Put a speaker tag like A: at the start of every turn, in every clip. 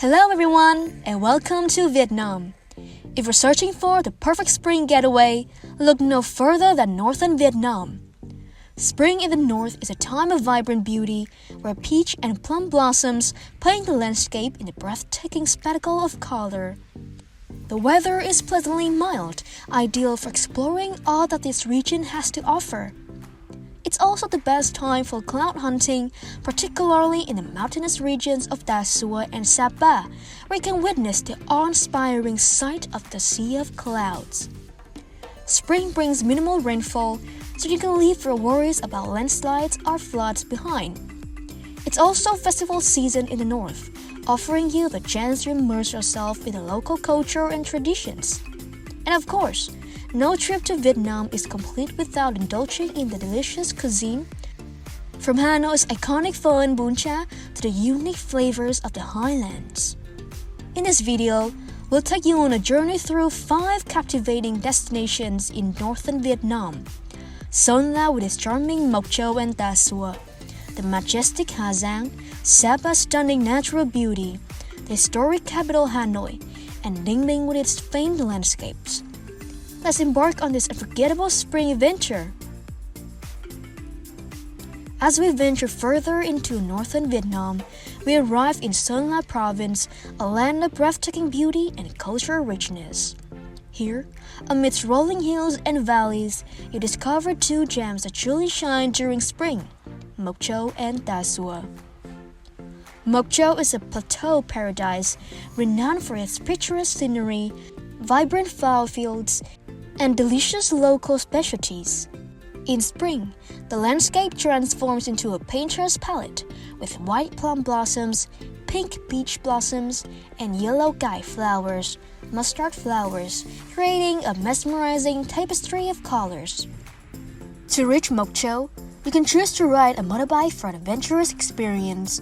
A: Hello everyone and welcome to Vietnam. If you're searching for the perfect spring getaway, look no further than northern Vietnam. Spring in the north is a time of vibrant beauty where peach and plum blossoms paint the landscape in a breathtaking spectacle of color. The weather is pleasantly mild, ideal for exploring all that this region has to offer. It's also the best time for cloud hunting, particularly in the mountainous regions of Ta Xua and Sapa, where you can witness the awe-inspiring sight of the Sea of Clouds. Spring brings minimal rainfall, so you can leave your worries about landslides or floods behind. It's also festival season in the north, offering you the chance to immerse yourself in the local culture and traditions. And of course, no trip to Vietnam is complete without indulging in the delicious cuisine, from Hanoi's iconic pho and bún chả to the unique flavors of the highlands. In this video, we'll take you on a journey through 5 captivating destinations in northern Vietnam. Son La with its charming Moc Chau and Ta Xua, the majestic Ha Giang, Sapa's stunning natural beauty, the historic capital Hanoi, and Ninh Binh with its famed landscapes. Let's embark on this unforgettable spring adventure. As we venture further into northern Vietnam, we arrive in Son La province, a land of breathtaking beauty and cultural richness. Here, amidst rolling hills and valleys, you discover 2 gems that truly shine during spring, Moc Chau and Ta Xua. Moc Chau is a plateau paradise renowned for its picturesque scenery, vibrant flower fields, and delicious local specialties. In spring, the landscape transforms into a painter's palette with white plum blossoms, pink peach blossoms, and yellow gai flowers, mustard flowers, creating a mesmerizing tapestry of colors. To reach Moc Chau, you can choose to ride a motorbike for an adventurous experience,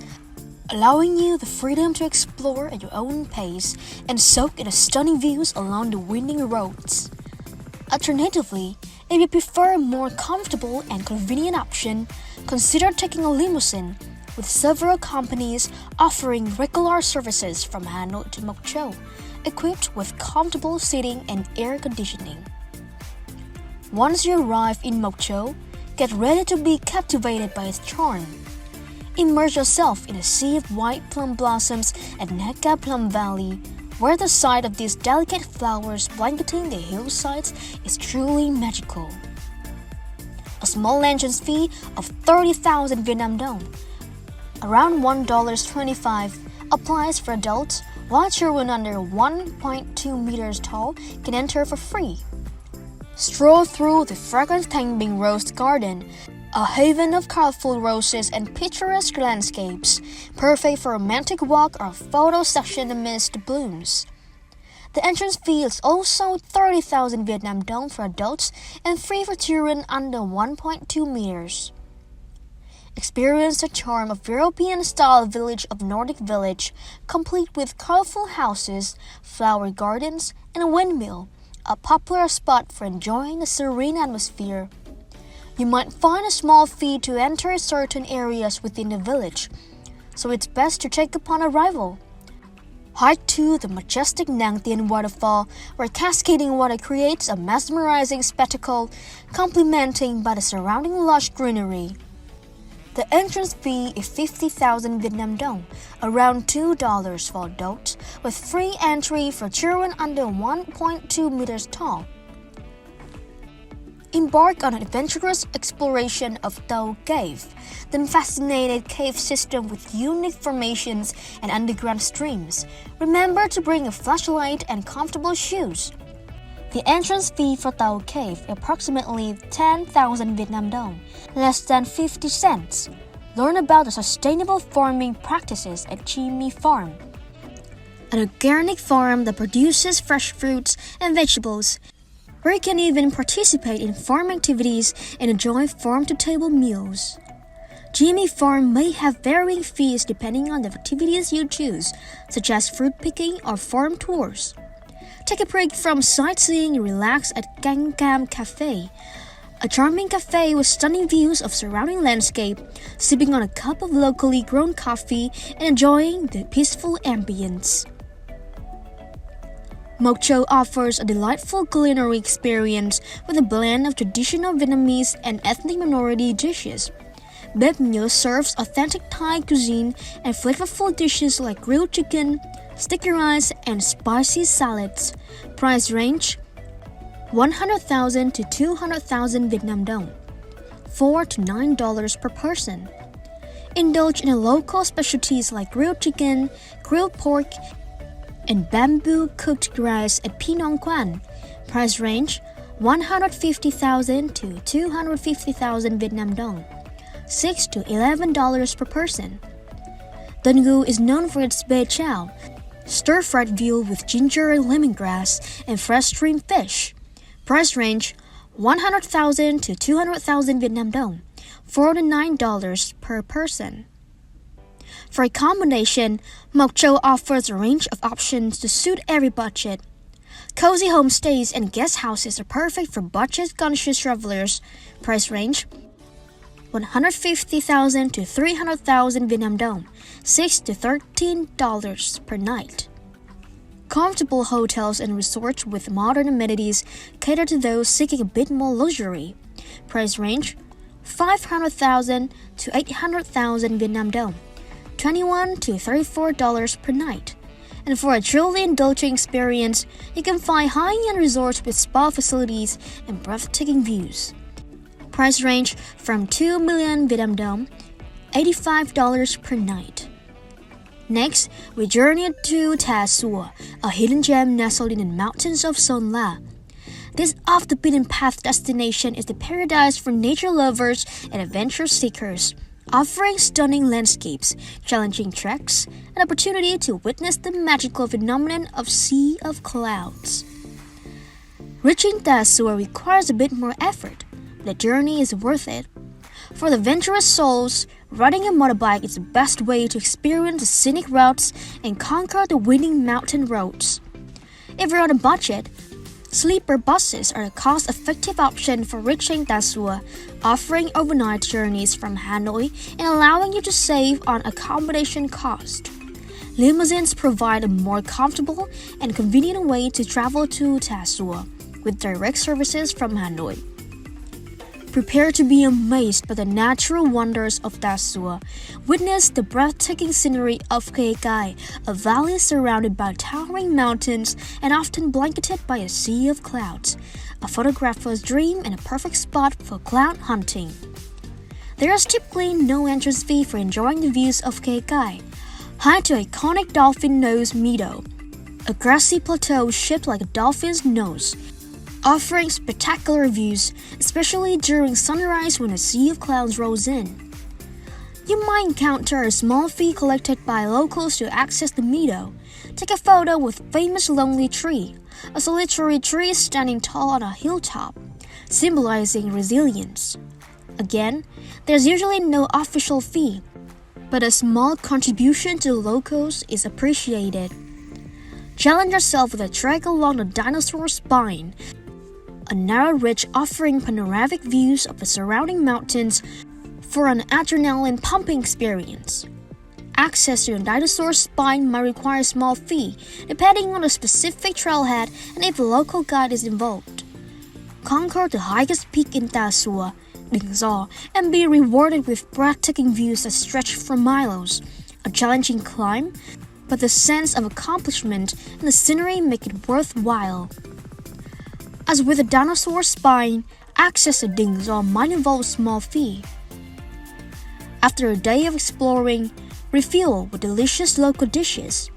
A: allowing you the freedom to explore at your own pace and soak in the stunning views along the winding roads. Alternatively, if you prefer a more comfortable and convenient option, consider taking a limousine, with several companies offering regular services from Hanoi to Moc Chau, equipped with comfortable seating and air conditioning. Once you arrive in Moc Chau, get ready to be captivated by its charm. Immerse yourself in a sea of white plum blossoms at Nha Plum Valley, where the sight of these delicate flowers blanketing the hillsides is truly magical. A small entrance fee of 30,000 Vietnam dong, around $1.25, applies for adults, while children under 1.2 meters tall can enter for free. Stroll through the fragrant Thanh Binh Rose Garden, a haven of colorful roses and picturesque landscapes, perfect for a romantic walk or photo session amidst the blooms. The entrance fee is also 30,000 Vietnam dong for adults and free for children under 1.2 meters. Experience the charm of European-style village of Nordic Village, complete with colorful houses, flower gardens, and a windmill, a popular spot for enjoying the serene atmosphere. You might find a small fee to enter certain areas within the village, so it's best to check upon arrival. Hike to the majestic Nang Tien waterfall, where cascading water creates a mesmerizing spectacle, complementing by the surrounding lush greenery. The entrance fee is 50,000 Vietnam dong, around $2 for adults, with free entry for children under 1.2 meters tall. Embark on an adventurous exploration of Tàu Cave, the fascinating cave system with unique formations and underground streams. Remember to bring a flashlight and comfortable shoes. The entrance fee for Tàu Cave is approximately 10,000 Vietnam dong, less than 50 cents. Learn about the sustainable farming practices at Chi Mi Farm, an organic farm that produces fresh fruits and vegetables, where you can even participate in farm activities and enjoy farm-to-table meals. Jimmy Farm may have varying fees depending on the activities you choose, such as fruit picking or farm tours. Take a break from sightseeing and relax at Cam Cafe, A charming cafe with stunning views of surrounding landscape, sipping on a cup of locally grown coffee and enjoying the peaceful ambience. Moc Chau offers a delightful culinary experience with a blend of traditional Vietnamese and ethnic minority dishes. Bếp Nhớ serves authentic Thai cuisine and flavorful dishes like grilled chicken, sticky rice, and spicy salads. Price range 100,000 to 200,000 Vietnam dong, $4 to $9 per person. Indulge in local specialties like grilled chicken, grilled pork, and bamboo cooked rice at Pinong Quan. Price range 150,000 to 250,000 Vietnam dong, $6 to $11 per person. Tân Gu is known for its Bat Trang, stir-fried veal with ginger and lemongrass, and fresh stream fish. Price range 100,000 to 200,000 Vietnam dong, $4 to $9 per person. For accommodation, Moc Chau offers a range of options to suit every budget. Cozy homestays and guest houses are perfect for budget-conscious travelers. Price range 150,000 to 300,000 Vietnam dong, $6 to $13 per night. Comfortable hotels and resorts with modern amenities cater to those seeking a bit more luxury. Price range 500,000 to 800,000 Vietnam dong, $21 to $34 per night. And for a truly indulging experience, you can find high-end resorts with spa facilities and breathtaking views. Price range from 2 million Vietnam dong, $85 per night. Next, we journeyed to Ta Xua, a hidden gem nestled in the mountains of Sơn La. This off-the-beaten-path destination is the paradise for nature lovers and adventure seekers, offering stunning landscapes, challenging treks, and opportunity to witness the magical phenomenon of Sea of Clouds. Reaching Ta Xua requires a bit more effort, but the journey is worth it. For the adventurous souls, riding a motorbike is the best way to experience the scenic routes and conquer the winning mountain roads. If you're on a budget, sleeper buses are a cost-effective option for reaching Ta Xua, offering overnight journeys from Hanoi and allowing you to save on accommodation cost. Limousines provide a more comfortable and convenient way to travel to Ta Xua, with direct services from Hanoi. Prepare to be amazed by the natural wonders of Ta Xua. Witness the breathtaking scenery of Khe Cai, a valley surrounded by towering mountains and often blanketed by a sea of clouds, a photographer's dream and a perfect spot for cloud hunting. There is typically no entrance fee for enjoying the views of Khe Cai. Hike to iconic dolphin nose meadow, a grassy plateau shaped like a dolphin's nose, offering spectacular views, especially during sunrise when a sea of clouds rolls in. You might encounter a small fee collected by locals to access the meadow. Take a photo with famous lonely tree, a solitary tree standing tall on a hilltop, symbolizing resilience. Again, there's usually no official fee, but a small contribution to the locals is appreciated. Challenge yourself with a trek along the dinosaur spine, a narrow ridge offering panoramic views of the surrounding mountains for an adrenaline-pumping experience. Access to the dinosaur spine might require a small fee, depending on the specific trailhead and if a local guide is involved. Conquer the highest peak in Ta Xua, Dinh Do, and be rewarded with breathtaking views that stretch for miles. A challenging climb, but the sense of accomplishment and the scenery make it worthwhile. As with the dinosaur spine, access to Dinh Do might involve a small fee. After a day of exploring, refuel with delicious local dishes.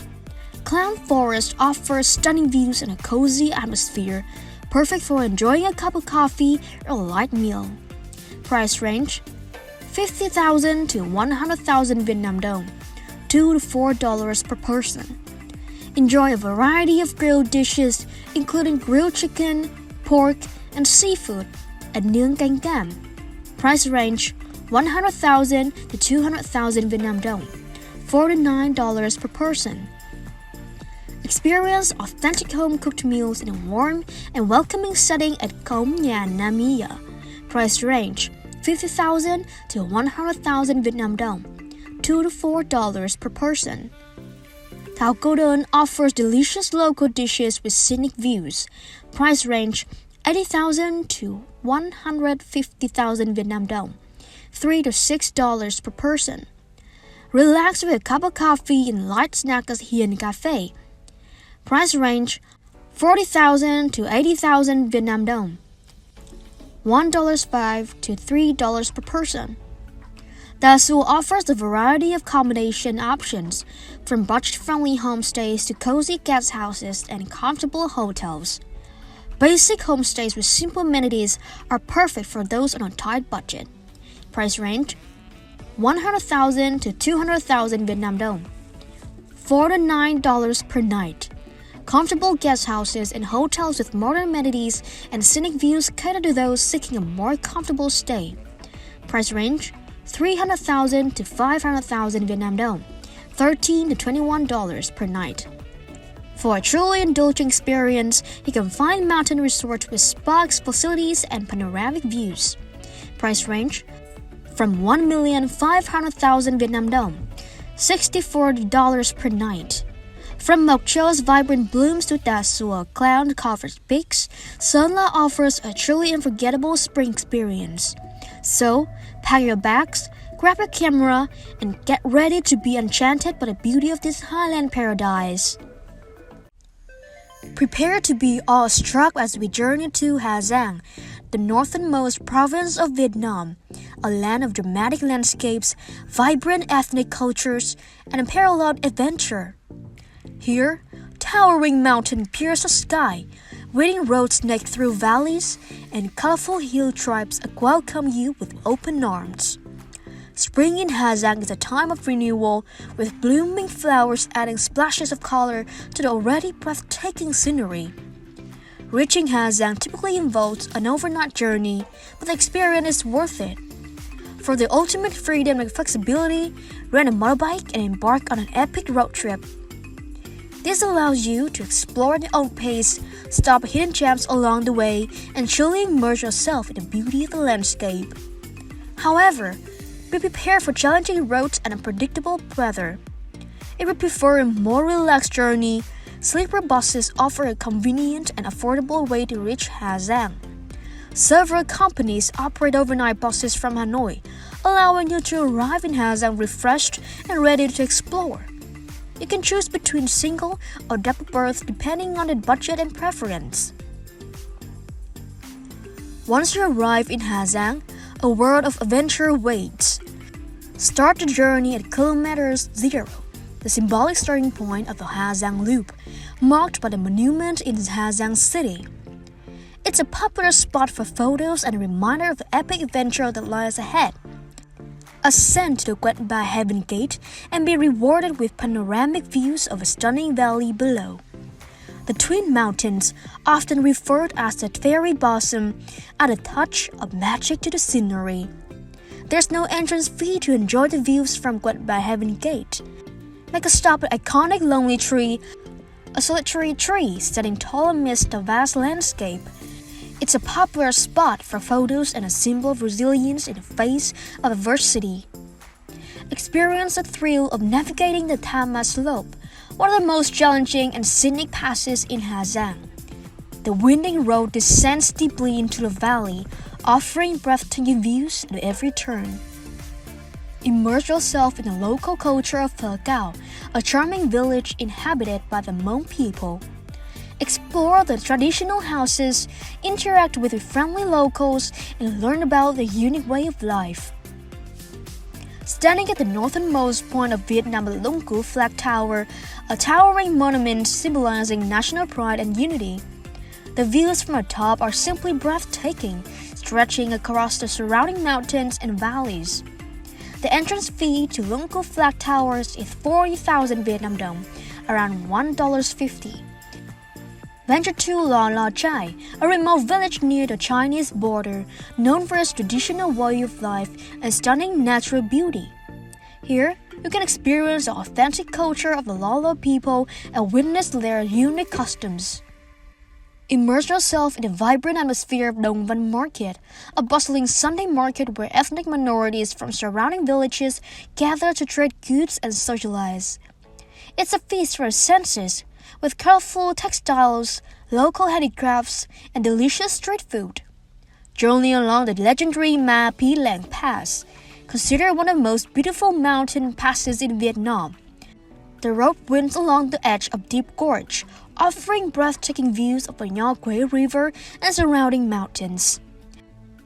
A: Clown Forest offers stunning views and a cozy atmosphere, perfect for enjoying a cup of coffee or a light meal. Price range 50,000 to 100,000 Vietnam dong, $2 to $4 per person. Enjoy a variety of grilled dishes, including grilled chicken, pork, and seafood at Nướng Canh Cam. Price range 100,000 to 200,000 Vietnam dong, $4 to $9 per person. Experience authentic home-cooked meals in a warm and welcoming setting at Cổng Nhà Nam Mia. Price range 50,000 to 100,000 Vietnam dong, $2 to $4 per person. Ta Xua offers delicious local dishes with scenic views. Price range 80,000 to 150,000 Vietnam dong, $3 to $6 per person. Relax with a cup of coffee and light snack at Hien Cafe. Price range 40,000 to 80,000 Vietnam dong, $1.05 to $3 per person. Ta Xua offers a variety of accommodation options, from budget-friendly homestays to cozy guest houses and comfortable hotels. Basic homestays with simple amenities are perfect for those on a tight budget. Price range 100,000 to 200,000 Vietnam dong, $4 to $9 per night. Comfortable guest houses and hotels with modern amenities and scenic views cater to those seeking a more comfortable stay. Price range 300,000 to 500,000 Vietnam dong, $13 to $21 per night. For a truly indulgent experience, you can find mountain resorts with spa facilities and panoramic views. Price range from 1,500,000 Vietnam dong, $64 per night. From Moc Chau's vibrant blooms to Ta Xua cloud-covered peaks, Sunla offers a truly unforgettable spring experience. So, pack your bags, grab your camera, and get ready to be enchanted by the beauty of this highland paradise. Prepare to be awestruck as we journey to Ha Giang, the northernmost province of Vietnam, a land of dramatic landscapes, vibrant ethnic cultures, and unparalleled adventure. Here, towering mountains pierce the sky, winding roads snake through valleys, and colorful hill tribes welcome you with open arms. Spring in Ha Giang is a time of renewal, with blooming flowers adding splashes of color to the already breathtaking scenery. Reaching Ha Giang typically involves an overnight journey, but the experience is worth it. For the ultimate freedom and flexibility, rent a motorbike and embark on an epic road trip. This allows you to explore at your own pace, stop at hidden gems along the way, and truly immerse yourself in the beauty of the landscape. However, be prepared for challenging roads and unpredictable weather. If you prefer a more relaxed journey, sleeper buses offer a convenient and affordable way to reach Ha Giang. Several companies operate overnight buses from Hanoi, allowing you to arrive in Ha Giang refreshed and ready to explore. You can choose between single or double berths depending on your budget and preference. Once you arrive in Ha Giang, a world of adventure waits. Start the journey at kilometers 0, the symbolic starting point of the Ha Giang Loop, marked by the monument in Ha Giang City. It's a popular spot for photos and a reminder of the epic adventure that lies ahead. Ascend to the Quet Ba Heaven Gate and be rewarded with panoramic views of a stunning valley below. The twin mountains, often referred as the fairy bosom, add a touch of magic to the scenery. There's no entrance fee to enjoy the views from Quet Ba Heaven Gate. Make a stop at iconic Lonely Tree, a solitary tree standing tall amidst the vast landscape. It's a popular spot for photos and a symbol of resilience in the face of adversity. Experience the thrill of navigating the Ta Ma Slope, one of the most challenging and scenic passes in Ha Giang. The winding road descends deeply into the valley, offering breathtaking views at every turn. Immerse yourself in the local culture of Pha Cao, a charming village inhabited by the Hmong people. Explore the traditional houses, interact with the friendly locals, and learn about their unique way of life. Standing at the northernmost point of Vietnam, the Lung Cú Flag Tower, a towering monument symbolizing national pride and unity. The views from the top are simply breathtaking, stretching across the surrounding mountains and valleys. The entrance fee to Lung Cú Flag Towers is 40,000 Vietnam dong, around $1.50. Venture to La La Chai, a remote village near the Chinese border, known for its traditional way of life and stunning natural beauty. Here, you can experience the authentic culture of the Lalo people and witness their unique customs. Immerse yourself in the vibrant atmosphere of Dong Văn Market, a bustling Sunday market where ethnic minorities from surrounding villages gather to trade goods and socialize. It's a feast for the senses, with colorful textiles, local handicrafts, and delicious street food. Journey along the legendary Ma Leng Pass, considered one of the most beautiful mountain passes in Vietnam. The road winds along the edge of Deep Gorge, offering breathtaking views of the Nha Quế River and surrounding mountains.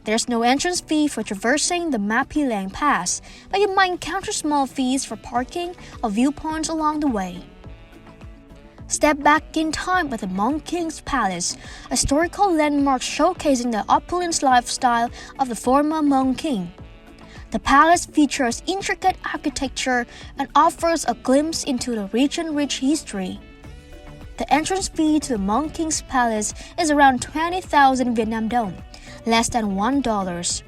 A: There's no entrance fee for traversing the Ma Leng Pass, but you might encounter small fees for parking or viewpoints along the way. Step back in time at the Monk King's Palace, a historical landmark showcasing the opulent lifestyle of the former Monk King. The palace features intricate architecture and offers a glimpse into the region's rich history. The entrance fee to the Monk King's Palace is around 20,000 Vietnam dong, less than $1.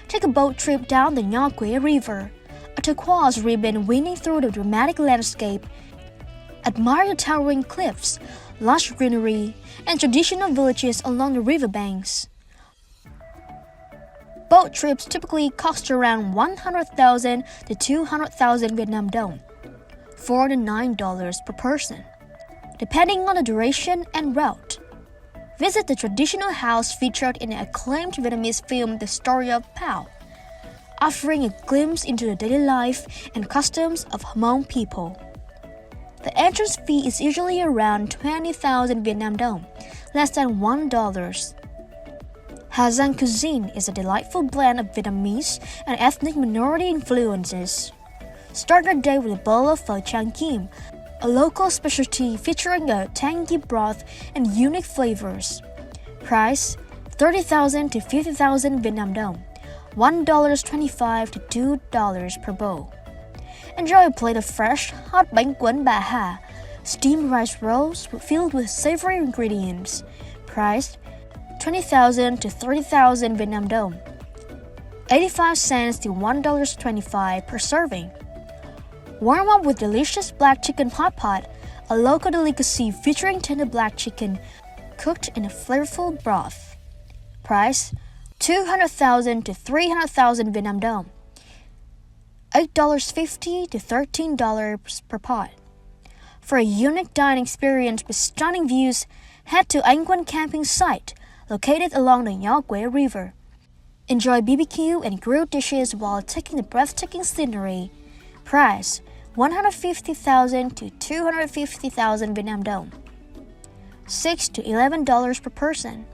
A: Take a boat trip down the Nha Quế River, a turquoise ribbon winding through the dramatic landscape. Admire the towering cliffs, lush greenery, and traditional villages along the riverbanks. Boat trips typically cost around 100,000 to 200,000 Vietnam dong, $4 to $9 per person, depending on the duration and route. Visit the traditional house featured in the acclaimed Vietnamese film The Story of Pao, offering a glimpse into the daily life and customs of Hmong people. The entrance fee is usually around 20,000 Vietnam dong, less than $1. Ha Giang cuisine is a delightful blend of Vietnamese and ethnic minority influences. Start your day with a bowl of phở Trang Kim, a local specialty featuring a tangy broth and unique flavors. Price: 30,000 to 50,000 Vietnam dong, $1.25 to $2 per bowl. Enjoy a plate of fresh, hot bánh cuốn bà Ha, steamed rice rolls filled with savory ingredients. Price: 20,000 to 30,000 Vietnam dong, 85 cents to $1.25 per serving. Warm up with delicious black chicken hot pot, a local delicacy featuring tender black chicken cooked in a flavorful broth. Price: 200,000 to 300,000 Vietnam dong, $8.50 to $13 per pot. For a unique dining experience with stunning views, head to Anh Quân camping site, located along the Nha Quế River. Enjoy BBQ and grilled dishes while taking the breathtaking scenery. Price: 150,000 to 250,000 Vietnam dong, $6 to $11 per person.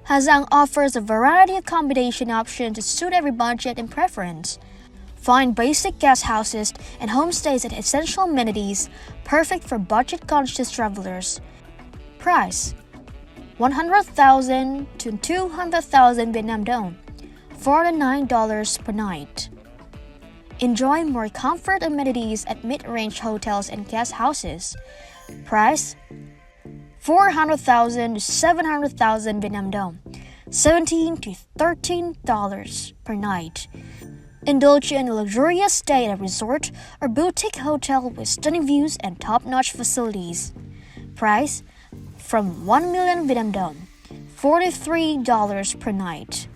A: Ha Giang offers a variety of accommodation options to suit every budget and preference. Find basic guest houses and homestays and essential amenities, perfect for budget-conscious travelers. Price: 100,000 to 200,000 Vietnam dong, $4 to $9 per night. Enjoy more comfort amenities at mid-range hotels and guest houses. Price: 400,000 to 700,000 Vietnam dong, $17 to $13 per night. Indulge in a luxurious stay at a resort or boutique hotel with stunning views and top-notch facilities. Price: from 1 million Vietnam dong, $43 per night.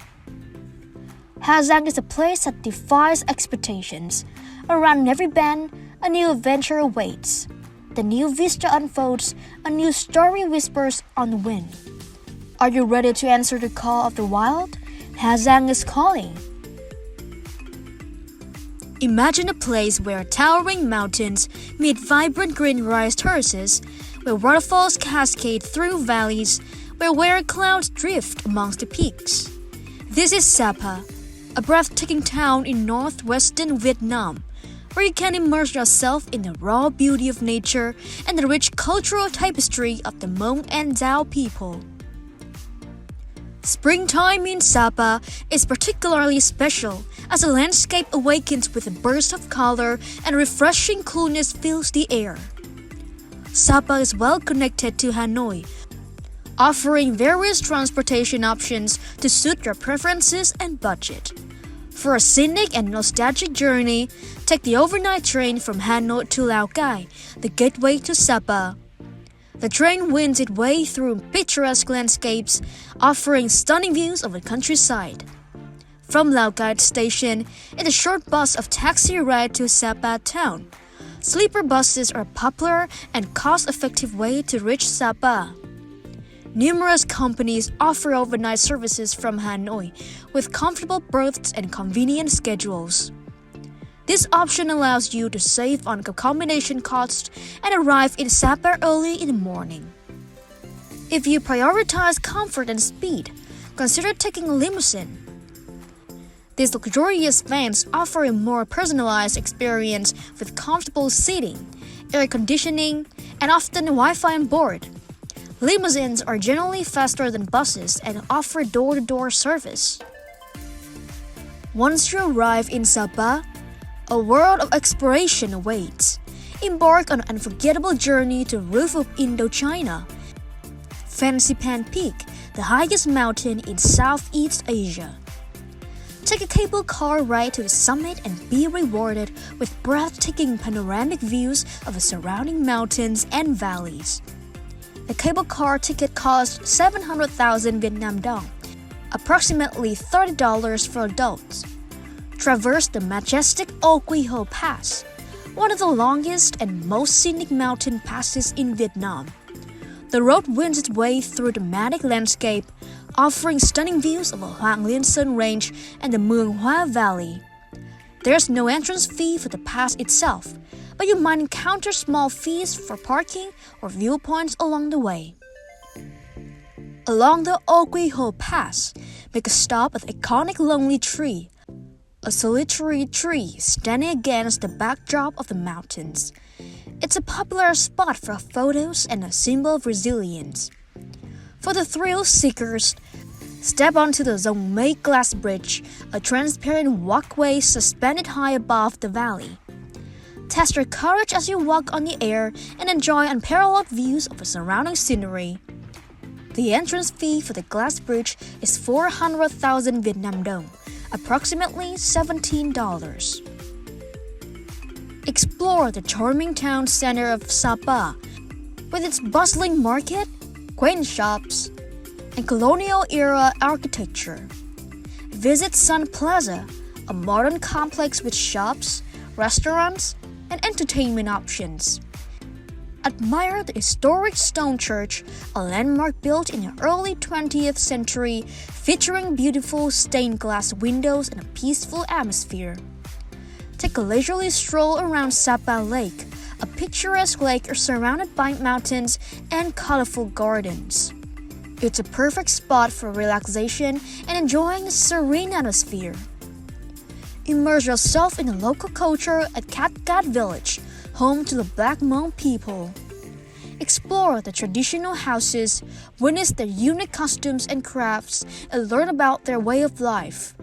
A: Ha Giang is a place that defies expectations. Around every bend, a new adventure awaits. The new vista unfolds, a new story whispers on the wind. Are you ready to answer the call of the wild? Ha Giang is calling. Imagine a place where towering mountains meet vibrant green rice terraces, where waterfalls cascade through valleys, where clouds drift amongst the peaks. This is Sapa, a breathtaking town in northwestern Vietnam, where you can immerse yourself in the raw beauty of nature and the rich cultural tapestry of the Hmong and Dao people. Springtime in Sapa is particularly special as the landscape awakens with a burst of color and refreshing coolness fills the air. Sapa is well connected to Hanoi, offering various transportation options to suit your preferences and budget. For a scenic and nostalgic journey, take the overnight train from Hanoi to Lào Cai, the gateway to Sapa. The train winds its way through picturesque landscapes, offering stunning views of the countryside. From Lao Cai Station, it's a short bus of taxi ride to Sapa town. Sleeper buses are a popular and cost-effective way to reach Sapa. Numerous companies offer overnight services from Hanoi with comfortable berths and convenient schedules. This option allows you to save on accommodation costs and arrive in Sapa early in the morning. If you prioritize comfort and speed, consider taking a limousine. These luxurious vans offer a more personalized experience with comfortable seating, air conditioning, and often Wi-Fi on board. Limousines are generally faster than buses and offer door-to-door service. Once you arrive in Sapa, a world of exploration awaits. Embark on an unforgettable journey to roof of Indochina, Fansipan Peak, the highest mountain in Southeast Asia. Take a cable car ride to the summit and be rewarded with breathtaking panoramic views of the surrounding mountains and valleys. The cable car ticket costs 700,000 Vietnam dong, approximately $30 for adults. Traverse the majestic O Quy Ho Pass, one of the longest and most scenic mountain passes in Vietnam. The road winds its way through the dramatic landscape, offering stunning views of the Hoang Liên Sơn Range and the Muang Hoa Valley. There's no entrance fee for the pass itself, but you might encounter small fees for parking or viewpoints along the way. Along the O Quy Ho Pass, make a stop at the iconic Lonely Tree, a solitary tree standing against the backdrop of the mountains. It's a popular spot for photos and a symbol of resilience. For the thrill seekers, step onto the Dong Mei Glass Bridge, a transparent walkway suspended high above the valley. Test your courage as you walk on the air and enjoy unparalleled views of the surrounding scenery. The entrance fee for the glass bridge is 400,000 Vietnam dong, approximately $17. Explore the charming town center of Sapa with its bustling market, quaint shops, and colonial-era architecture. Visit Sun Plaza, a modern complex with shops, restaurants, and entertainment options. Admire the historic stone church, a landmark built in the early 20th century featuring beautiful stained glass windows and a peaceful atmosphere. Take a leisurely stroll around Sapa Lake, a picturesque lake surrounded by mountains and colorful gardens. It's a perfect spot for relaxation and enjoying a serene atmosphere. Immerse yourself in the local culture at Cat Cat Village, home to the Black Hmong people. Explore the traditional houses, witness their unique costumes and crafts, and learn about their way of life.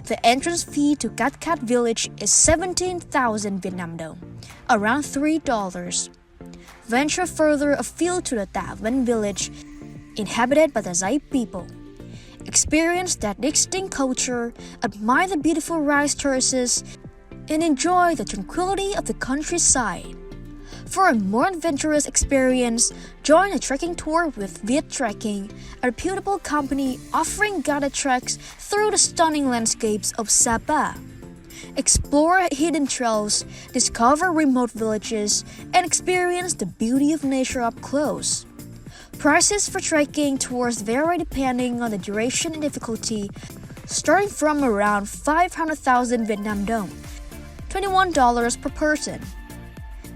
A: The entrance fee to Cat Cat Village is 17,000 Vietnam dong, around $3. Venture further afield to the Ta Văn village, inhabited by the Zai people. Experience that distinct culture, admire the beautiful rice terraces, and enjoy the tranquility of the countryside. For a more adventurous experience, join a trekking tour with Viet Trekking, a reputable company offering guided treks through the stunning landscapes of Sapa. Explore hidden trails, discover remote villages, and experience the beauty of nature up close. Prices for trekking tours vary depending on the duration and difficulty, starting from around 500,000 Vietnam dong, $21 per person.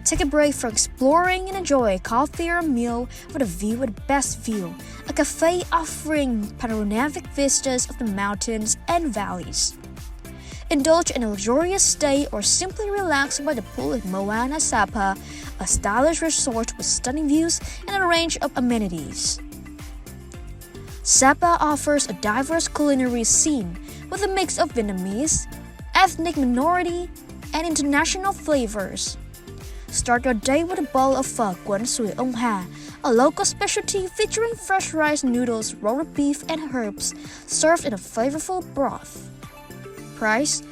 A: Take a break from exploring and enjoy a coffee or a meal with a view with the best view, a cafe offering panoramic vistas of the mountains and valleys. Indulge in a luxurious stay or simply relax by the pool at Moana Sapa, a stylish resort with stunning views and a range of amenities. Sapa offers a diverse culinary scene with a mix of Vietnamese, ethnic minority, and international flavors. Start your day with a bowl of phở cuốn sủi ông Hà, a local specialty featuring fresh rice noodles, rolled beef, and herbs served in a flavorful broth. Price: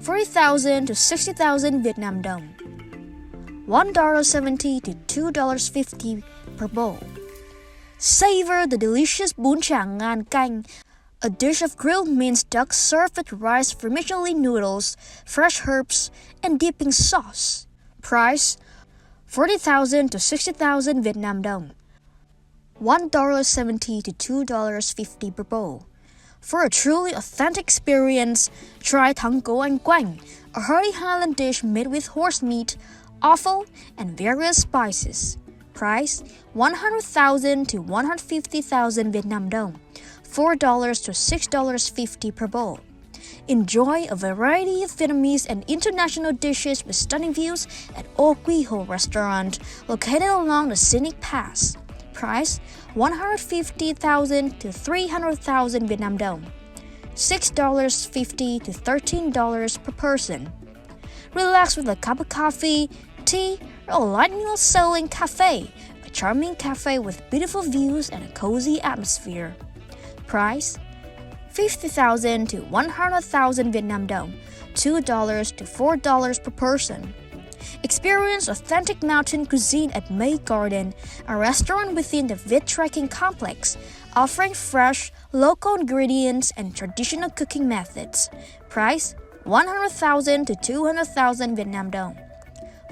A: 40,000 to 60,000 Vietnam dong, $1.70 to $2.50 per bowl. Savor the delicious bún Trang An canh, a dish of grilled minced duck served with rice vermicelli noodles, fresh herbs, and dipping sauce. Price 40,000 to 60,000 Vietnam dong, $1.70 to $2.50 per bowl. For a truly authentic experience, try thắng and quanh, a hearty Highland dish made with horse meat, offal, and various spices. Price 100,000 to 150,000 Vietnam dong, $4 to $6.50 per bowl. Enjoy a variety of Vietnamese and international dishes with stunning views at O Quy Ho restaurant located along the scenic pass. Price 150,000 to 300,000 Vietnam dong, $6.50 to $13 per person. Relax with a cup of coffee, tea, or a light meal selling cafe, a charming cafe with beautiful views and a cozy atmosphere. Price 50,000 to 100,000 Vietnam dong, $2 to $4 per person. Experience authentic mountain cuisine at May Garden, a restaurant within the Viet Trekking complex, offering fresh, local ingredients and traditional cooking methods. Price 100,000 to 200,000 Vietnam dong,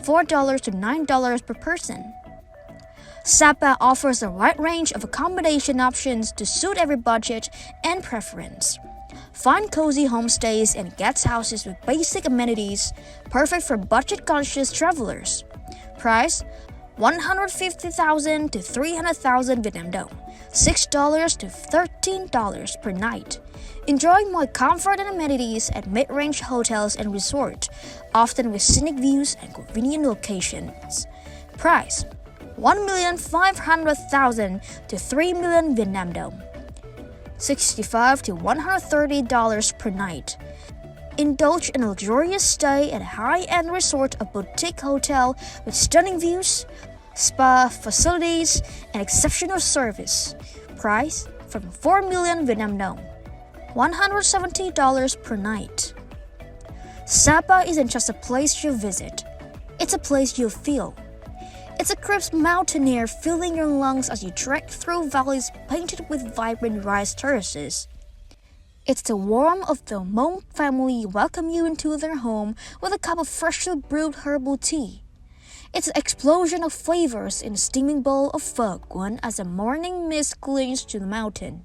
A: $4 to $9 per person. Sapa offers a wide range of accommodation options to suit every budget and preference. Find cozy homestays and guest houses with basic amenities, perfect for budget-conscious travelers. Price 150,000 to 300,000 Vietnam dong, $6 to $13 per night. Enjoy more comfort and amenities at mid-range hotels and resorts, often with scenic views and convenient locations. Price 1,500,000 to 3 million Vietnam dong, $65 to $130 per night. Indulge in a luxurious stay at a high-end resort or boutique hotel with stunning views, spa facilities, and exceptional service. Price from 4 million Vietnam dong, $170 per night. Sapa isn't just a place you visit, it's a place you feel. It's a crisp mountain air filling your lungs as you trek through valleys painted with vibrant rice terraces. It's the warmth of the Moc family welcome you into their home with a cup of freshly brewed herbal tea. It's an explosion of flavors in a steaming bowl of pho cuốn as the morning mist clings to the mountain.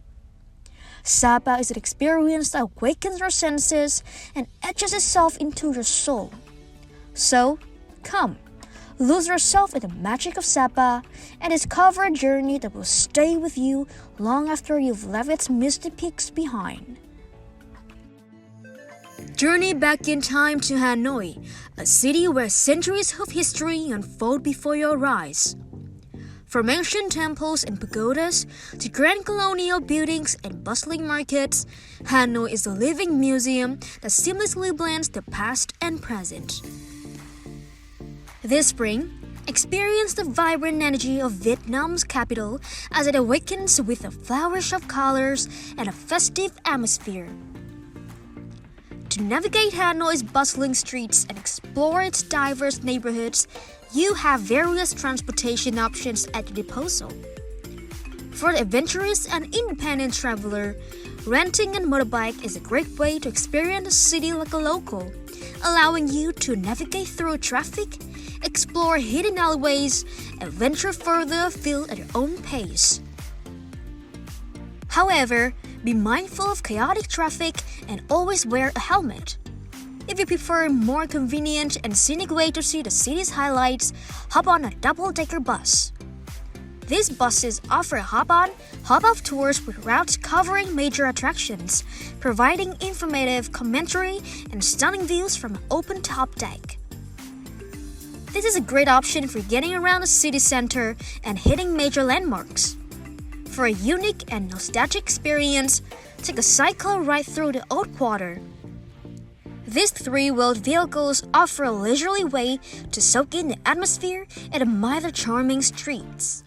A: Sapa is an experience that awakens your senses and etches itself into your soul. So, come. Lose yourself in the magic of Sapa and discover a journey that will stay with you long after you've left its misty peaks behind. Journey back in time to Hanoi, a city where centuries of history unfold before your eyes. From ancient temples and pagodas to grand colonial buildings and bustling markets, Hanoi is a living museum that seamlessly blends the past and present. This spring, experience the vibrant energy of Vietnam's capital as it awakens with a flourish of colors and a festive atmosphere. To navigate Hanoi's bustling streets and explore its diverse neighborhoods, you have various transportation options at your disposal. For the adventurous and independent traveler, renting a motorbike is a great way to experience the city like a local, allowing you to navigate through traffic, explore hidden alleyways, and venture further afield at your own pace. However, be mindful of chaotic traffic and always wear a helmet. If you prefer a more convenient and scenic way to see the city's highlights, hop on a double-decker bus. These buses offer hop-on, hop-off tours with routes covering major attractions, providing informative commentary and stunning views from an open top deck. This is a great option for getting around the city center and hitting major landmarks. For a unique and nostalgic experience, take a cyclo ride through the Old Quarter. These three-wheeled vehicles offer a leisurely way to soak in the atmosphere and admire the charming streets.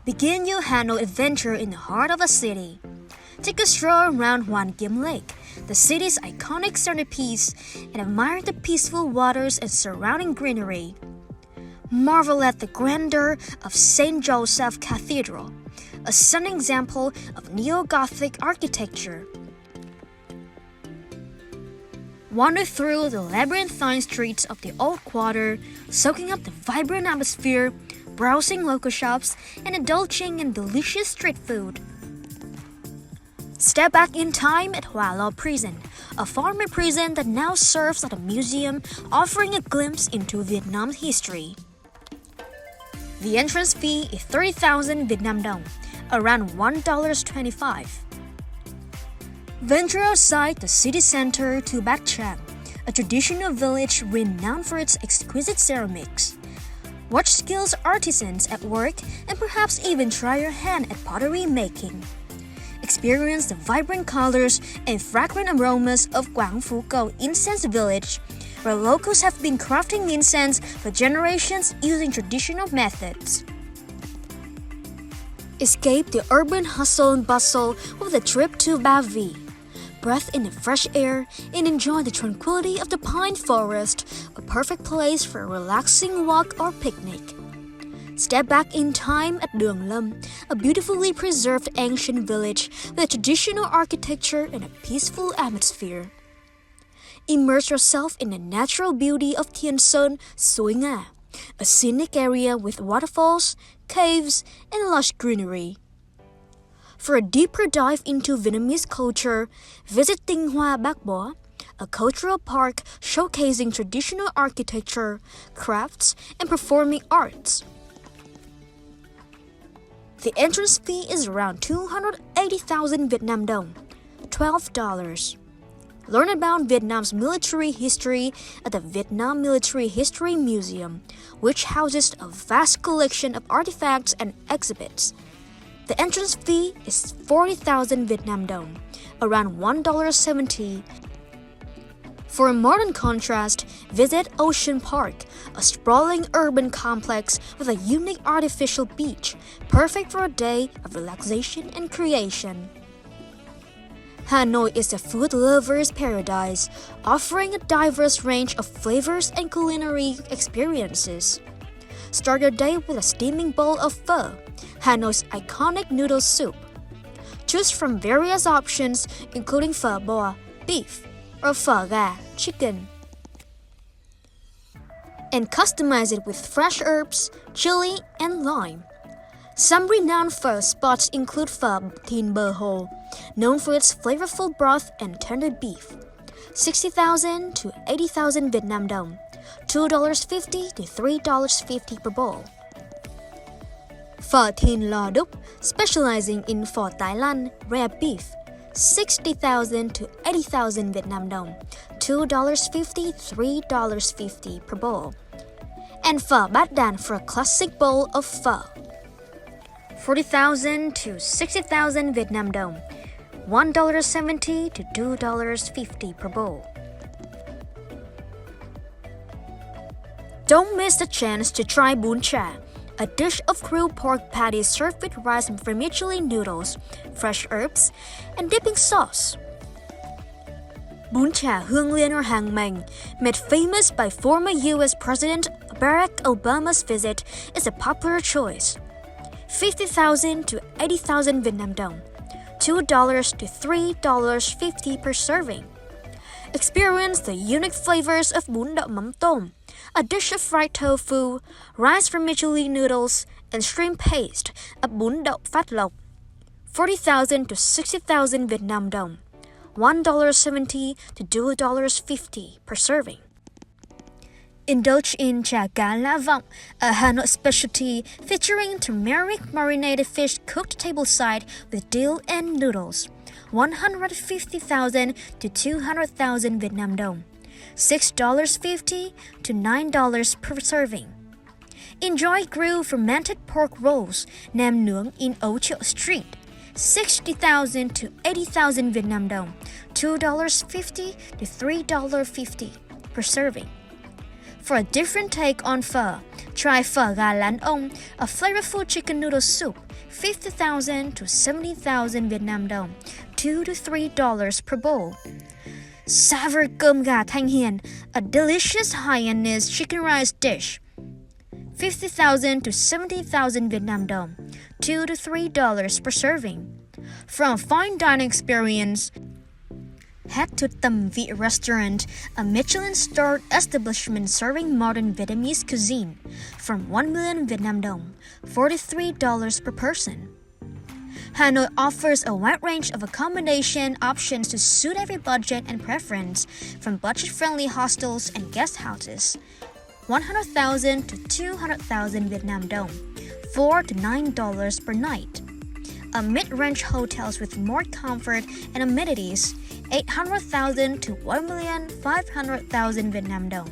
A: Begin your Hanoi adventure in the heart of the city. Take a stroll around Hoàn Kiếm Lake, the city's iconic centerpiece, and admire the peaceful waters and surrounding greenery. Marvel at the grandeur of St. Joseph Cathedral, a stunning example of neo-Gothic architecture. Wander through the labyrinthine streets of the Old Quarter, soaking up the vibrant atmosphere, browsing local shops, and indulging in delicious street food. Step back in time at Hoa Lo Prison, a former prison that now serves as a museum, offering a glimpse into Vietnam's history. The entrance fee is 30,000 Vietnam dong, around $1.25. Venture outside the city center to Bat Trang, a traditional village renowned for its exquisite ceramics. Watch skilled artisans at work and perhaps even try your hand at pottery making. Experience the vibrant colors and fragrant aromas of Quang Phu Co Incense Village, where locals have been crafting incense for generations using traditional methods. Escape the urban hustle and bustle with a trip to Ba Vi. Breathe in the fresh air and enjoy the tranquility of the pine forest, a perfect place for a relaxing walk or picnic. Step back in time at Đường Lâm, a beautifully preserved ancient village with traditional architecture and a peaceful atmosphere. Immerse yourself in the natural beauty of Thiên Sơn, Suối Nga, a scenic area with waterfalls, caves, and lush greenery. For a deeper dive into Vietnamese culture, visit Tinh Hoa Bác Bó, a cultural park showcasing traditional architecture, crafts, and performing arts. The entrance fee is around 280,000 Vietnam dong, $12. Learn about Vietnam's military history at the Vietnam Military History Museum, which houses a vast collection of artifacts and exhibits. The entrance fee is 40,000 Vietnam dong, around $1.70. For a modern contrast, visit Ocean Park, a sprawling urban complex with a unique artificial beach, perfect for a day of relaxation and creation. Hanoi is a food lover's paradise, offering a diverse range of flavors and culinary experiences. Start your day with a steaming bowl of pho, Hanoi's iconic noodle soup. Choose from various options including phở bò, beef, or phở gà, chicken. And customize it with fresh herbs, chili, and lime. Some renowned pho spots include phở Thìn Bờ Hồ, known for its flavorful broth and tender beef, 60,000 to 80,000 Vietnam dong, $2.50 to $3.50 per bowl. Phở Thìn Lò Đúc, specializing in phở Thái Lan, rare beef, 60,000 to 80,000 Vietnam dong, $2.50 to $3.50 per bowl. And phở Bát Đàn for a classic bowl of pho, 40,000 to 60,000 Vietnam dong, $1.70 to $2.50 per bowl. Don't miss the chance to try bún chả, a dish of grilled pork patties served with rice and vermicelli noodles, fresh herbs, and dipping sauce. Bún chả Hương Liên or Hàng Mành, made famous by former U.S. President Barack Obama's visit, is a popular choice. 50,000 to 80,000 Vietnam dong, $2 to $3.50 per serving. Experience the unique flavors of bún đậu mắm tôm, a dish of fried tofu, rice vermicelli noodles, and shrimp paste at bún đậu Phát Lộc, 40,000 to 60,000 Vietnam dong, $1.70 to $2.50 per serving. Indulge in chả cá lá vọng, a Hanoi specialty featuring turmeric marinated fish cooked tableside with dill and noodles, 150,000 to 200,000 Vietnam dong, $6.50 to $9 per serving. Enjoy grilled fermented pork rolls, nem nướng in Ấu Triệu Street, 60,000 to 80,000 Vietnam dong, $2.50 to $3.50 per serving. For a different take on pho, try phở gà Lán Ông, a flavorful chicken noodle soup, 50,000 to 70,000 Vietnam dong, $2 to $3 per bowl. Savor cơm gà Thanh Hiền, a delicious Hainanese chicken rice dish, 50,000 to 70,000 Vietnam dong, $2 to $3 per serving. From a fine dining experience, head to Tâm Vị Restaurant, a Michelin-starred establishment serving modern Vietnamese cuisine, from 1 million Vietnam dong, $43 per person. Hanoi offers a wide range of accommodation options to suit every budget and preference, from budget-friendly hostels and guest houses, 100,000 to 200,000 Vietnam dong, $4 to $9 per night. A mid-range hotels with more comfort and amenities, 800,000 to 1,500,000 Vietnam dong,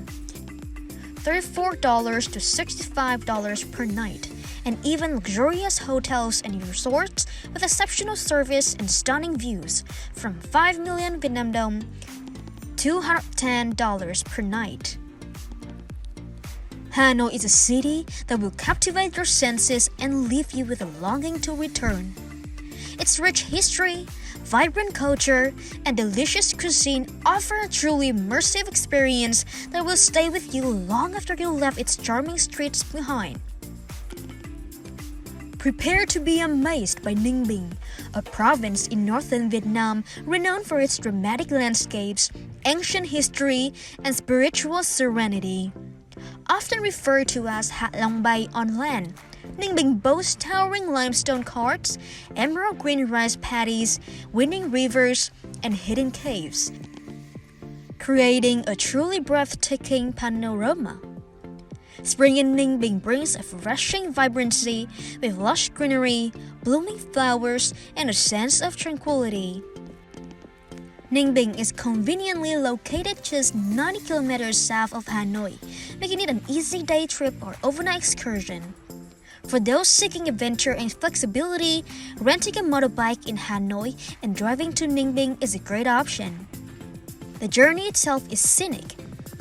A: $34 to $65 per night, and even luxurious hotels and resorts with exceptional service and stunning views, from 5 million Vietnam dong, $210 per night. Hanoi is a city that will captivate your senses and leave you with a longing to return. Its rich history, vibrant culture, and delicious cuisine offer a truly immersive experience that will stay with you long after you left its charming streets behind. Prepare to be amazed by Ninh Binh, a province in northern Vietnam renowned for its dramatic landscapes, ancient history, and spiritual serenity. Often referred to as Ha Giang on land, Ninh Binh boasts towering limestone carts, emerald green rice paddies, winding rivers, and hidden caves, creating a truly breathtaking panorama. Spring in Ninh Binh brings a refreshing vibrancy with lush greenery, blooming flowers, and a sense of tranquility. Ninh Binh is conveniently located just 90 kilometers south of Hanoi, making it an easy day trip or overnight excursion. For those seeking adventure and flexibility, renting a motorbike in Hanoi and driving to Ninh Binh is a great option. The journey itself is scenic,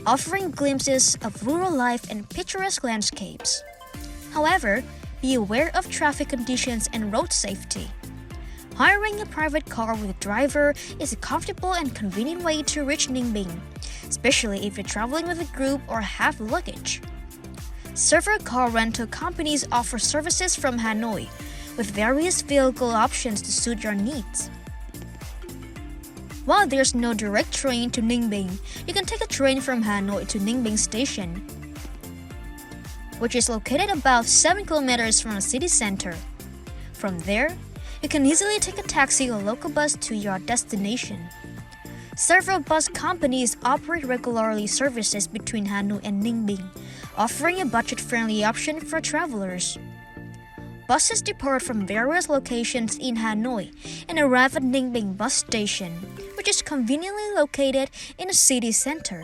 A: offering glimpses of rural life and picturesque landscapes. However, be aware of traffic conditions and road safety. Hiring a private car with a driver is a comfortable and convenient way to reach Ninh Binh, especially if you're traveling with a group or have luggage. Several car rental companies offer services from Hanoi, with various vehicle options to suit your needs. While there's no direct train to Ninh Binh, you can take a train from Hanoi to Ninh Binh Station, which is located about 7 kilometers from the city center. From there, you can easily take a taxi or local bus to your destination. Several bus companies operate regularly services between Hanoi and Ninh Binh, offering a budget-friendly option for travelers. Buses depart from various locations in Hanoi and arrive at Ninh Binh bus station, which is conveniently located in the city center.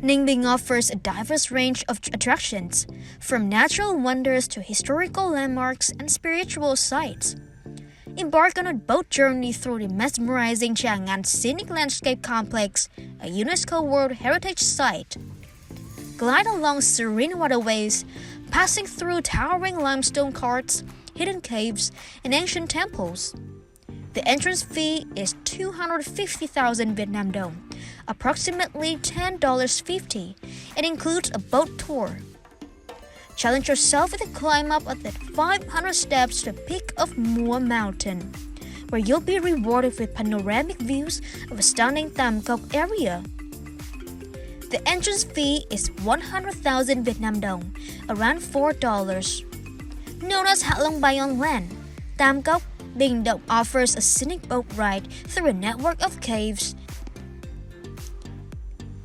A: Ninh Binh offers a diverse range of attractions, from natural wonders to historical landmarks and spiritual sites. Embark on a boat journey through the mesmerizing Trang An scenic landscape complex, a UNESCO World Heritage Site. Glide along serene waterways, passing through towering limestone carts, hidden caves, and ancient temples. The entrance fee is 250,000 Vietnam dong, approximately $10.50, and includes a boat tour. Challenge yourself with a climb up at the 500 steps to the peak of Mua Mountain, where you'll be rewarded with panoramic views of a stunning Tam Cốc area. The entrance fee is 100,000 Vietnam dong, around $4. Known as Ha Giang on land, Tam Cốc Binh Động offers a scenic boat ride through a network of caves,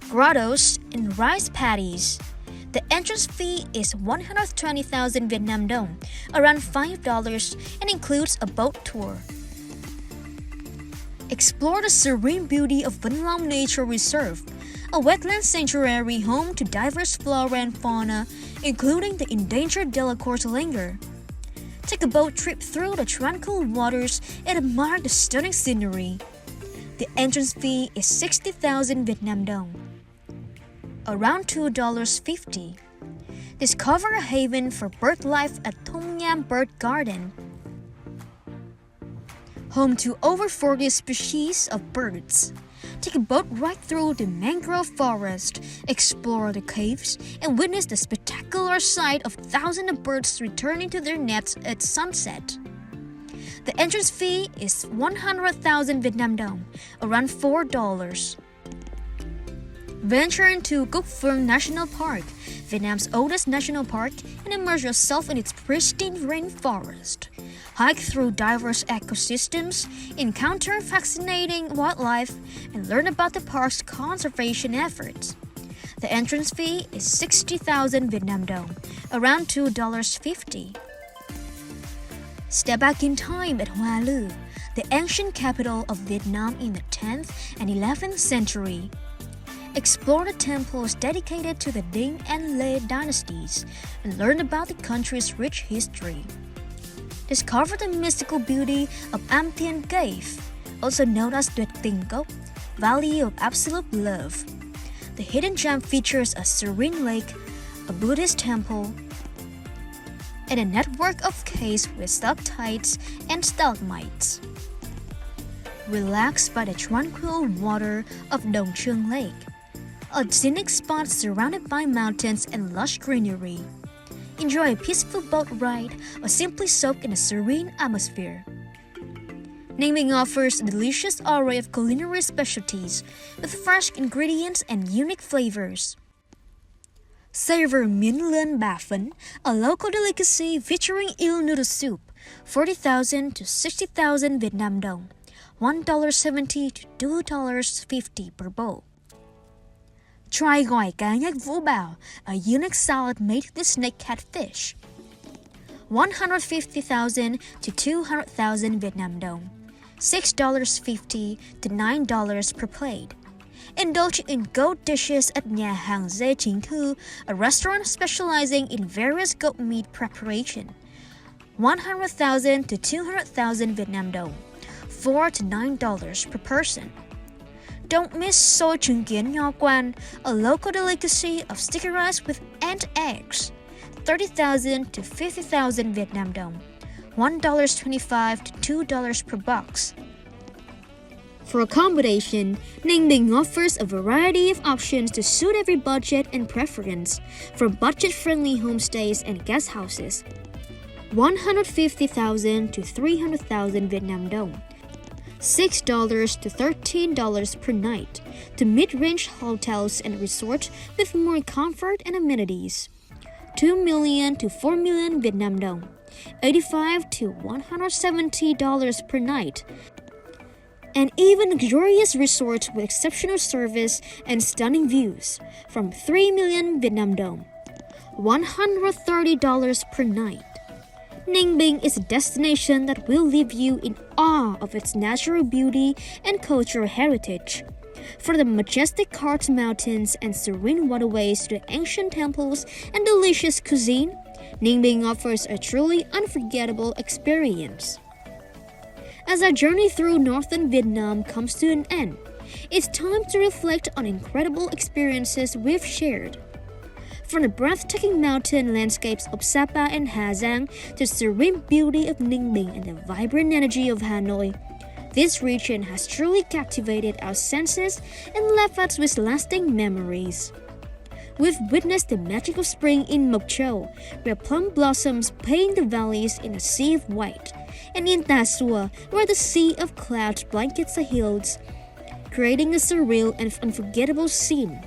A: grottos, and rice paddies. The entrance fee is 120,000 Vietnam dong, around $5, and includes a boat tour. Explore the serene beauty of Vân Long Nature Reserve, a wetland sanctuary home to diverse flora and fauna, including the endangered Delacour's langur. Take a boat trip through the tranquil waters and admire the stunning scenery. The entrance fee is 60,000 Vietnam dong, around $2.50. Discover a haven for bird life at Thung Nham Bird Garden, home to over 40 species of birds. take a boat ride through the mangrove forest, explore the caves, and witness the spectacular sight of thousands of birds returning to their nests at sunset. The entrance fee is 100,000 Vietnam dong, around $4. Venture into Cúc Phương National Park, Vietnam's oldest national park, and immerse yourself in its pristine rainforest. Hike through diverse ecosystems, encounter fascinating wildlife, and learn about the park's conservation efforts. The entrance fee is 60,000 Vietnam dong, around $2.50. Step back in time at Hoa Lư, the ancient capital of Vietnam in the 10th and 11th century. Explore the temples dedicated to the Dinh and Lê dynasties and learn about the country's rich history. Discover the mystical beauty of Am Tiên Cave, also known as Tuyệt Tình Cốc, Valley of Absolute Love. The hidden gem features a serene lake, a Buddhist temple, and a network of caves with stalactites and stalagmites. Relax by the tranquil water of Dong Trương Lake, a scenic spot surrounded by mountains and lush greenery. Enjoy a peaceful boat ride or simply soak in a serene atmosphere. Ninh Binh offers a delicious array of culinary specialties with fresh ingredients and unique flavors. Savor miến lươn bả phấn, a local delicacy featuring eel noodle soup, 40,000 to 60,000 Vietnam dong, $1.70 to $2.50 per bowl. Try gỏi cá nhách Vũ Bảo, a unique salad made with snake catfish, 150,000 to 200,000 Vietnam dong, $6.50 to $9 per plate. Indulge in goat dishes at Nhà hàng Dê Chính Thư, a restaurant specializing in various goat meat preparation, 100,000 to 200,000 Vietnam dong, $4 to $9 per person. Don't miss xôi trứng kiến Nho Quan, a local delicacy of sticky rice with ant eggs, 30,000 to 50,000 Vietnam dong, $1.25 to $2 per box. For accommodation, Ninh Binh offers a variety of options to suit every budget and preference, from budget-friendly homestays and guest houses, 150,000 to 300,000 Vietnam dong, $6 to $13 per night, to mid-range hotels and resorts with more comfort and amenities, 2 million to 4 million Vietnam dong, $85 to $170 per night, and even luxurious resorts with exceptional service and stunning views, from 3 million Vietnam dong, $130 per night. Ninh Binh is a destination that will leave you in awe of its natural beauty and cultural heritage. From the majestic Karst mountains and serene waterways to the ancient temples and delicious cuisine, Ninh Binh offers a truly unforgettable experience. As our journey through northern Vietnam comes to an end, it's time to reflect on incredible experiences we've shared. From the breathtaking mountain landscapes of Sapa and Ha Giang to the serene beauty of Ninh Binh and the vibrant energy of Hanoi, this region has truly captivated our senses and left us with lasting memories. We've witnessed the magic of spring in Moc Chau, where plum blossoms paint the valleys in a sea of white, and in Ta Xua, where the sea of clouds blankets the hills, creating a surreal and unforgettable scene.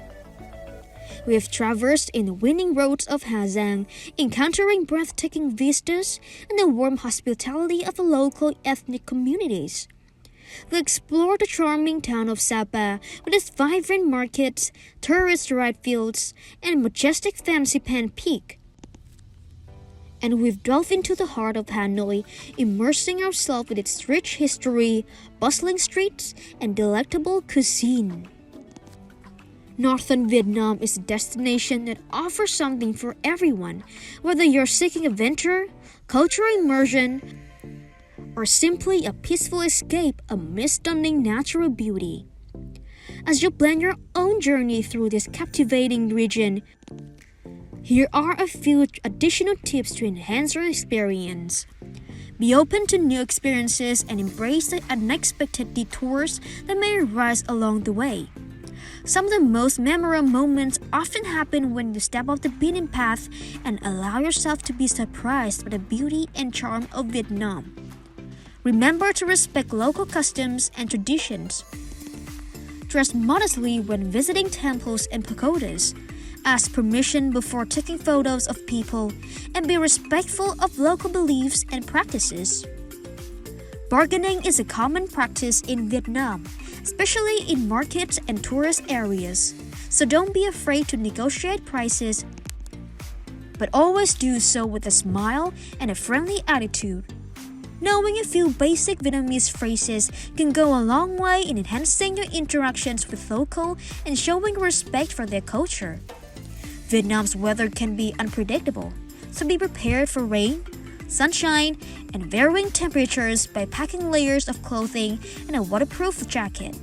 A: We have traversed in the winding roads of Ha Giang, encountering breathtaking vistas and the warm hospitality of the local ethnic communities. We explored the charming town of Sapa with its vibrant markets, tourist ride fields, and majestic Fansipan Peak. And we've delved into the heart of Hanoi, immersing ourselves with its rich history, bustling streets, and delectable cuisine. Northern Vietnam is a destination that offers something for everyone, whether you're seeking adventure, cultural immersion, or simply a peaceful escape amidst stunning natural beauty. As you plan your own journey through this captivating region, here are a few additional tips to enhance your experience. Be open to new experiences and embrace the unexpected detours that may arise along the way. Some of the most memorable moments often happen when you step off the beaten path and allow yourself to be surprised by the beauty and charm of Vietnam. Remember to respect local customs and traditions. Dress modestly when visiting temples and pagodas. Ask permission before taking photos of people, and be respectful of local beliefs and practices. Bargaining is a common practice in Vietnam, especially in markets and tourist areas, so don't be afraid to negotiate prices, but always do so with a smile and a friendly attitude. Knowing a few basic Vietnamese phrases can go a long way in enhancing your interactions with local and showing respect for their culture. Vietnam's weather can be unpredictable, so be prepared for rain, sunshine, and varying temperatures by packing layers of clothing and a waterproof jacket.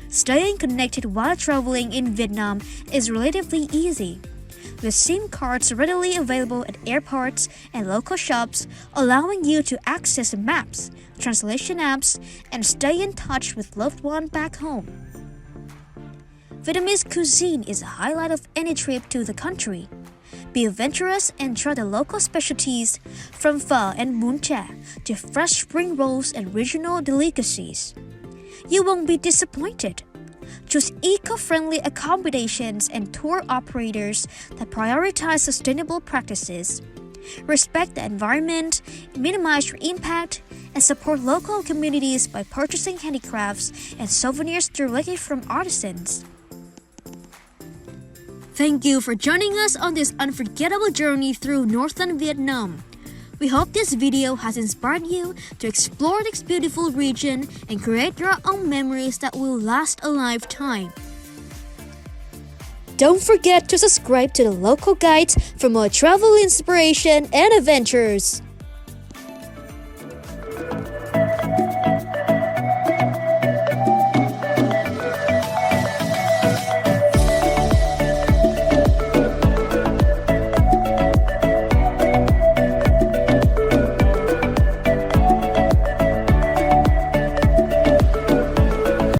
A: Staying connected while traveling in Vietnam is relatively easy, with SIM cards readily available at airports and local shops, allowing you to access maps, translation apps, and stay in touch with loved ones back home. Vietnamese cuisine is a highlight of any trip to the country. Be adventurous and try the local specialties, from pho and bún chả to fresh spring rolls and regional delicacies. You won't be disappointed. Choose eco-friendly accommodations and tour operators that prioritize sustainable practices. Respect the environment, minimize your impact, and support local communities by purchasing handicrafts and souvenirs directly from artisans. Thank you for joining us on this unforgettable journey through northern Vietnam. We hope this video has inspired you to explore this beautiful region and create your own memories that will last a lifetime. Don't forget to subscribe to the local guides for more travel inspiration and adventures.